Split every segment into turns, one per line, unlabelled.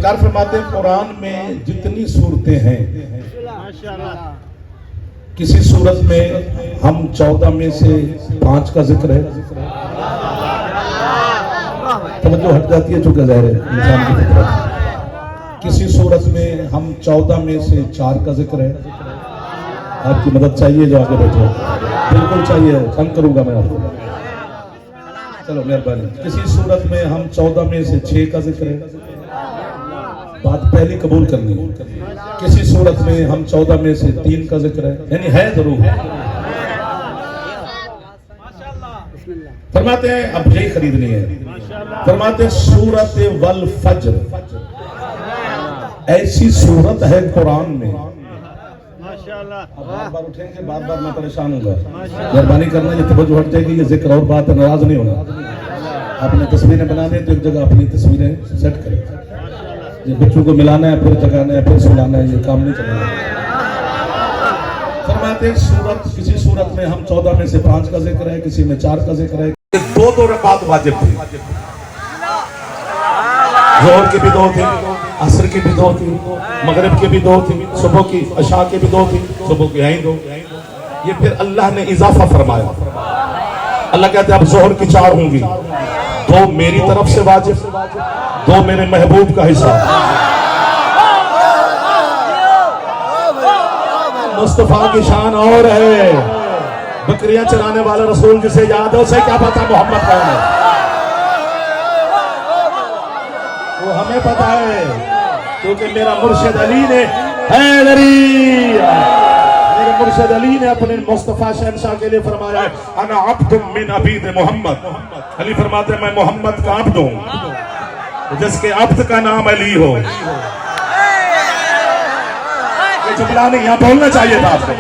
सरकार फरमाते हैं कुरान में जितनी सूरतें हैं, किसी सूरत में हम 14 में से 5 का जिक्र है। तवज्जो हट जाती है चूंकि ज़ाहिर है इंसान की फितरत। किसी सूरत में हम 14 में से 4 का जिक्र है। आपकी मदद चाहिए जो आगे बैठे, बिल्कुल चाहिए, तंग करूंगा मैं आपको, चलो मेहरबानी। किसी सूरत में हम 14 में से 6 का जिक्र है, बात पहली कबूल करनी है। किसी सूरत में हम 14 में से 3 का जिक्र है, यानी है जरूर। फरमाते हैं अब यही खरीदनी है। फरमाते हैं सूरत वल फज्र, ऐसी सूरत है कुरान में। बार बार उठेंगे, बार बार मैं परेशान होगा, मेहरबानी करना, ये तवज्जो हट जाएगी, ये जिक्र और बात है, नाराज नहीं होना। आपने तस्वीरें बनानी है तो एक जगह अपनी तस्वीरें सेट करें। ये बच्चों को मिलाना है, फिर जगाना है, फिर सुनाना है, ये काम नहीं चलना। फरमाते सूरत, किसी सूरत में हम 14 में से 5 का जिक्र है, किसी में 4 का जिक्र है। 2 रकात वाजिब थी, जोहर की भी 2 थी, असर की भी 2 थी, मगरिब की भी 2 थी, सुबह की अशा की भी 2 थी, सुबह की यही 2। ये फिर अल्लाह ने इजाफा फरमाया। अल्लाह कहते हैं अब जोहर की 4 होंगी, 2 मेरी तरफ से वाजिब, 2 मेरे महबूब का हिस्सा। मुस्तफा की शान और है। बकरियां चराने वाला रसूल जिसे याद है उसे क्या पता मोहम्मद कौन है? वो हमें पता है, क्योंकि मेरा मुर्शिद अली ने मेरे मुर्शिद अली ने अपने मुस्तफा शहंशाह के लिए फरमाया है, अना अब्दुम मिन अबीद मोहम्मद। अली फरमाते हैं मैं मोहम्मद का अब्द हूं, जिसके अब्द का नाम अली हो। ये जुमला नहीं, यहाँ बोलना चाहिए था आपको।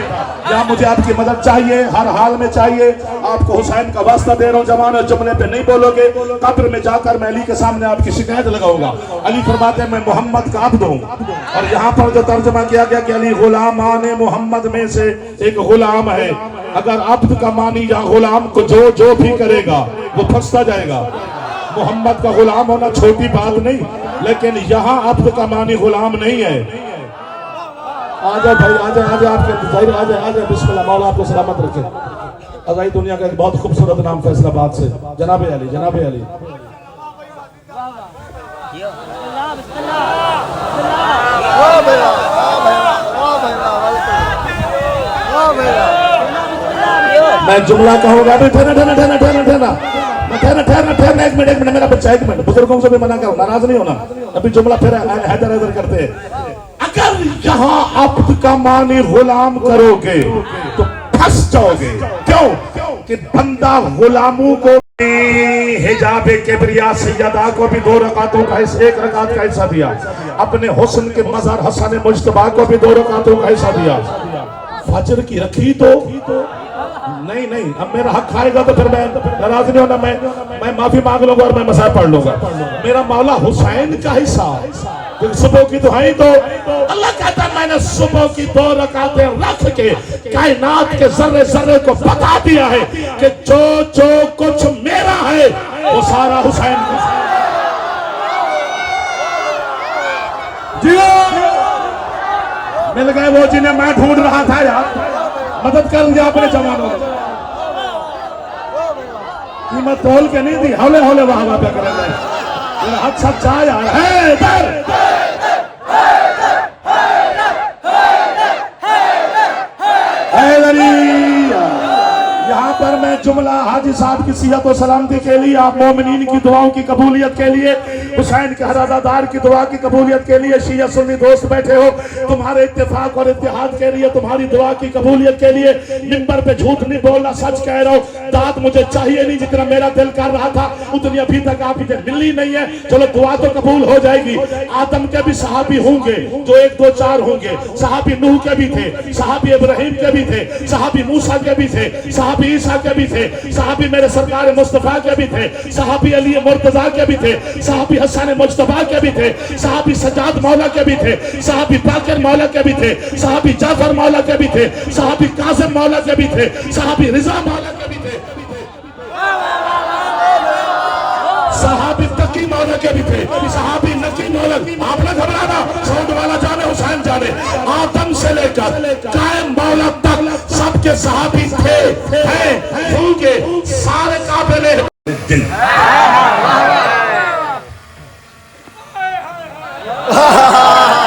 यहाँ मुझे आपकी मदद चाहिए, हर हाल में चाहिए। आपको हुसैन का वास्ता दे रहा हूँ, जमाना जुमले पे नहीं बोलोगे, कब्र में जाकर मैं अली के सामने आपकी शिकायत लगाऊंगा। अली फरमाते हैं मैं मोहम्मद का अब्द हूँ। और यहाँ पर जो तर्जुमा किया गया कि अली गुलामाने मोहम्मद में से एक गुलाम है। अगर अब्द का मानी या गुलाम को जो भी करेगा वो फंसता जाएगा। मोहम्मद का गुलाम होना छोटी बात नहीं, लेकिन यहाँ अब्द का मानी गुलाम नहीं है। आजा भाई, आजा आजा, आपके जाहिर आजा आजा। बिस्मिल्लाह, मौला आपको सलामत रखे। अजाई दुनिया का एक बहुत खूबसूरत नाम फैसलाबाद से जनाब अली, जनाब अली। मैं जुमला कहूंगा अभी, ठहरना ठहरना ठहरना ठहरना ठहरना ठहरना ठहरना ठहरना, एक मिनट मेरा बच्चा, एक मिनट। बुजुर्गों से भी मना करो, नाराज नहीं होना। अभी जुमला फिर हैदर हैदर करते हैं। अगर यहाँ अब्द का मानी गुलाम करोगे तो फंस जाओगे। क्यों? कि बंदा गुलामों को हिजाबे किबरिया सैयदा को भी 2 रकातों का 1 रकात का हिस्सा दिया, अपने हुस्न के मज़हर हसन मुज्तबा को भी 2 रकातों का हिस्सा दिया। फजर की रखी तो नहीं नहीं, अब मेरा हक खाएगा तो फिर मैं नाराज नहीं होना, मैं माफी मांग लूंगा और मैं मसाइल पढ़ लूंगा। मेरा मौला हुसैन का हिस्सा सुबह की दुआएं तो अल्लाह कहता है मैंने सुबह की 2 रकातें रख के कायनात के जर्रे जर्रे को बता दिया है कि जो कुछ मेरा है वो सारा हुसैन का। मिल गए वो जिन्हें मैं ढूंढ रहा था यार, मदद कर दिया अपने जवानों ने। कीमत तोल के नहीं दी, हौले हौले वाह वाह पे करेंगे। हद सच्चा यार है। यहाँ पर मैं जुमला हाजी साहब की सिहत और सलामती के लिए, आप मोमिनीन की दुआओं की कबूलियत के लिए, हुसैन के हरादादार की दुआ की कबूलियत के लिए, शिया सुन्नी दोस्त बैठे हो, तुम्हारे इत्तेफाक और इत्तेहाद के लिए, तुम्हारी दुआ की कबूलियत के लिए मिंबर पे झूठ नहीं बोलना, सच कह रहा हूँ। दाद मुझे चाहिए नहीं, जितना मेरा दिल कर रहा था उतनी अभी तक आप मुझे मिलनी नहीं है। चलो दुआ तो कबूल हो जाएगी। आदम के भी सहाबी होंगे, जो 1 2 4 होंगे। सहाबी नूह के भी थे, सहाबी इब्राहिम के भी थे, सहाबी मूसा के भी थे, सहाबी ईसा के भी थे, सहाबी मेरे सरकार मुस्तफा के भी थे, सहाबी अली मुर्तजा के भी थे, सहाबी हसन मुज्तबा के भी थे, सहाबी सजाद मौला के भी थे, सहाबी बाकर मौला के भी थे, सहाबी जाफर मौला के भी थे, सहाबी कासिम मौला के भी थे, सहाबी रिजा मौला के भी थे, सहाबी तकी मौला के भी थे, सहाबी नकी मौला। आप लोग जाने, आदम से लेकर कायम मौला तक सबके सहाबी थे, हैं, होंगे, सारे काबिले दिन।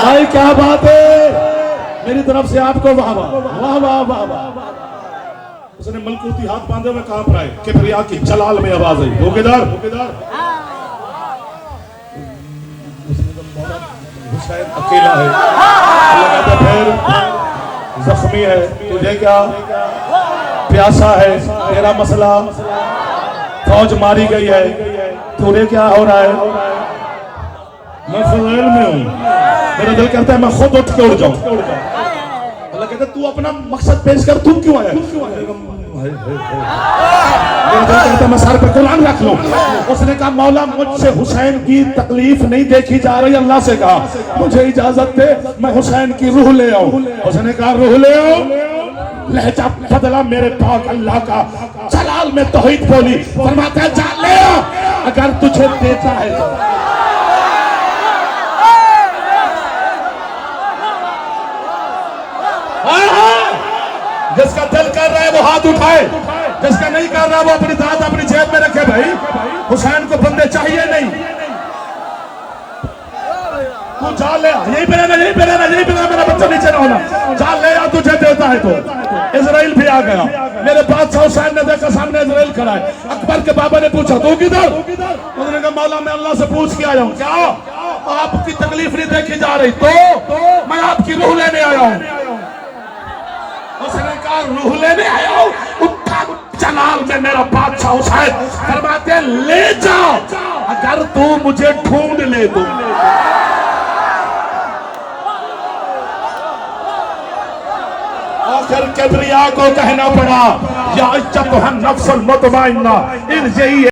भाई क्या बात है, मेरी तरफ से आपको वाह वाह वाह वाह वाह वाह। उसने मलकूती हाथ बांधे हुए कहां पर आए, किबरिया की जलाल में आवाज आई, धोखेदार हुसैन अकेला है। अल्लाह कहता फिर जख्मी है, तुझे क्या, प्यासा है, तेरा मसला, फौज मारी गई है, तुझे क्या हो रहा है, मैं फज़ील में हूं, मेरा दिल करता है मैं खुद उठ के उड़ जाऊं। अल्लाह कहता तू अपना मकसद पेश कर, तुम क्यों आया, मेरा दिल कहता मैं सर पे कुरान रख लूं। उसने कहा मौला मुझसे हुसैन की तकलीफ नहीं देखी जा रही, अल्लाह से कहा मुझे इजाजत दे मैं हुसैन की रूह ले आऊं। उसने कहा रूह ले आओ, लहजा बदला मेरे पाक अल्लाह का, जलाल में तौहीद बोली, फरमाता है जा ले आ, अगर तुझे देता है तो। जिसका दिल कर रहा है वो हाथ उठाए, जिसका नहीं कर रहा वो अपनी दाद अपनी जेब में रखे। भाई हुसैन को बंदे चाहिए नहीं, तू जा ले, यही पे रहना, यही पे रहना, यही पे रहना, मेरा बच्चा नीचे ना होना, जा ले या तुझे देता है तो। इजराइल भी आ गया, मेरे बादशाह हुसैन ने देखा सामने इजराइल खड़ा है। अकबर के बाबा ने पूछा तू किधर, उन्होंने कहा मौला मैं अल्लाह से पूछ के आया हूँ। क्या आपकी तकलीफ नहीं देखी जा रही तो मैं आपकी रूह लेने आया हूँ। उसने कहा रूह लेने आया हूं, उठा जलाल में मेरा बादशाह हुसैन, फरमाते ले जाओ, अगर तू मुझे ढूंढ ले तो। आखिर किबरिया को कहना पड़ा या अय्युहा नफ्सुल मुतमइन्ना इरजिई